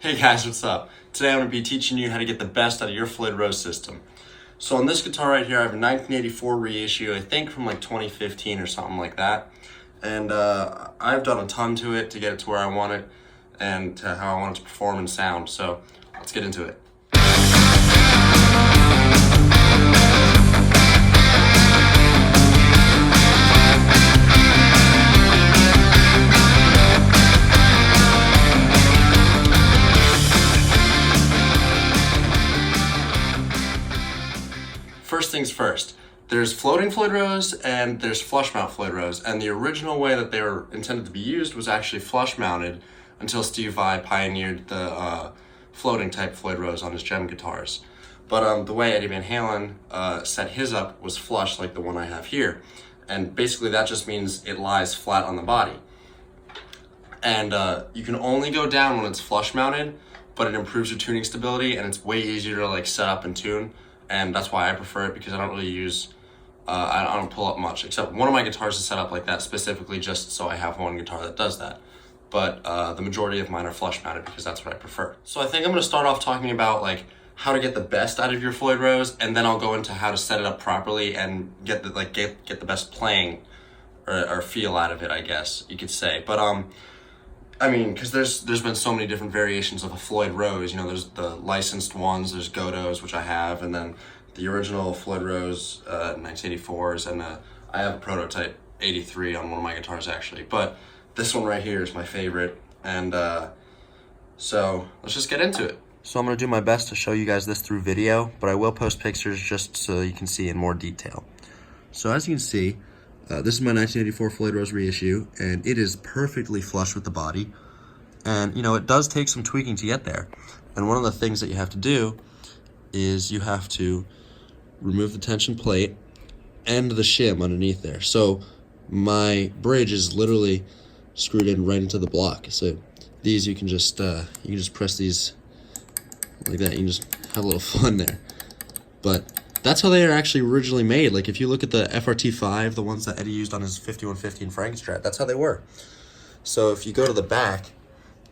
Hey guys, what's up? Today I'm going to be teaching you how to get the best out of your Floyd Rose system. So on this guitar right here, I have a 1984 reissue, I think from like 2015 or something like that. And I've done a ton to it to get it to where I want it and to how I want it to perform and sound. So let's get into it. First things first, there's floating Floyd Rose and there's flush mount Floyd Rose, and the original way that they were intended to be used was actually flush mounted until Steve Vai pioneered the floating type Floyd Rose on his Gem guitars. But the way Eddie Van Halen set his up was flush, like the one I have here, and basically that just means it lies flat on the body. And you can only go down when it's flush mounted, but it improves your tuning stability and it's way easier to like set up and tune. And that's why I prefer it, because I don't really use, I don't pull up much, except one of my guitars is set up like that specifically just so I have one guitar that does that. But the majority of mine are flush mounted because that's what I prefer. So I think I'm gonna start off talking about like how to get the best out of your Floyd Rose, and then I'll go into how to set it up properly and get the best playing or feel out of it, I guess you could say. But I mean, because there's been so many different variations of a Floyd Rose. You know, there's the licensed ones, there's Godot's, which I have, and then the original Floyd Rose 1984s, and I have a prototype 83 on one of my guitars actually. But this one right here is my favorite, and so let's just get into it. So I'm going to do my best to show you guys this through video, but I will post pictures just so you can see in more detail. So as you can see, this is my 1984 Floyd Rose reissue, and it is perfectly flush with the body. And, you know, it does take some tweaking to get there. And one of the things that you have to do is you have to remove the tension plate and the shim underneath there. So my bridge is literally screwed in right into the block. So these you can just press these like that. You can just have a little fun there. But that's how they are actually originally made. Like if you look at the FRT5, the ones that Eddie used on his 5115 Frankenstrat, that's how they were. So if you go to the back,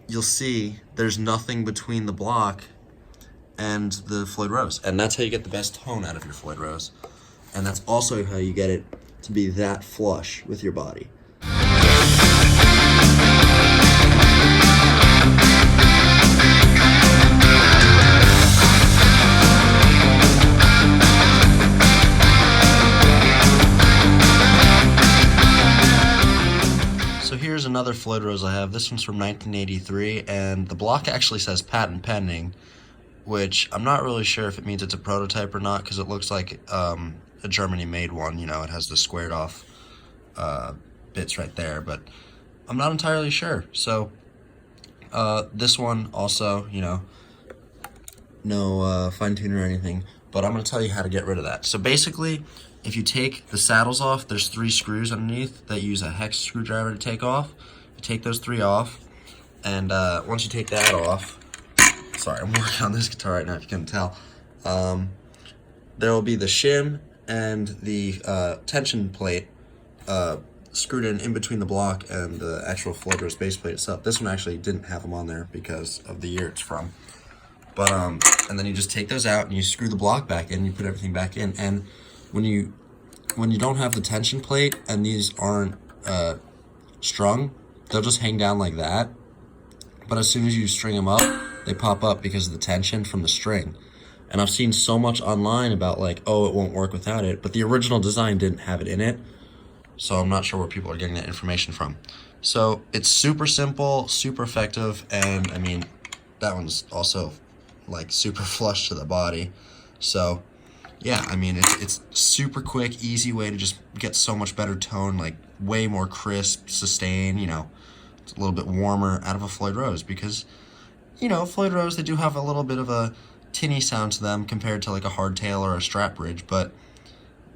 you'll see there's nothing between the block and the Floyd Rose. And that's how you get the best tone out of your Floyd Rose. And that's also how you get it to be that flush with your body. Here's another Floyd Rose I have. This one's from 1983, and the block actually says patent pending, which I'm not really sure if it means it's a prototype or not, because it looks like a Germany-made one. You know, it has the squared off bits right there, but I'm not entirely sure. So this one also, you know, no fine tuner or anything, but I'm going to tell you how to get rid of that. So basically, if you take the saddles off, there's 3 screws underneath that use a hex screwdriver to take off. You take those 3 off, and once you take that off, sorry, I'm working on this guitar right now if you couldn't tell, there will be the shim and the tension plate screwed in between the block and the actual Floyd Rose base plate itself. This one actually didn't have them on there because of the year it's from. But and then you just take those out and you screw the block back in, you put everything back in, and when you don't have the tension plate and these aren't strung, they'll just hang down like that. But as soon as you string them up, they pop up because of the tension from the string. And I've seen so much online about like, oh, it won't work without it, but the original design didn't have it in it. So I'm not sure where people are getting that information from. So it's super simple, super effective, and I mean, that one's also like super flush to the body. So yeah, I mean, it's super quick, easy way to just get so much better tone, like way more crisp, sustain, you know, it's a little bit warmer out of a Floyd Rose, because, you know, Floyd Rose, they do have a little bit of a tinny sound to them compared to like a hardtail or a Strat bridge, but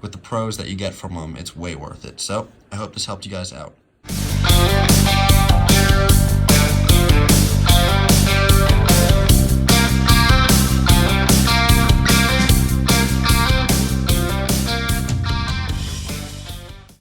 with the pros that you get from them, it's way worth it. So I hope this helped you guys out.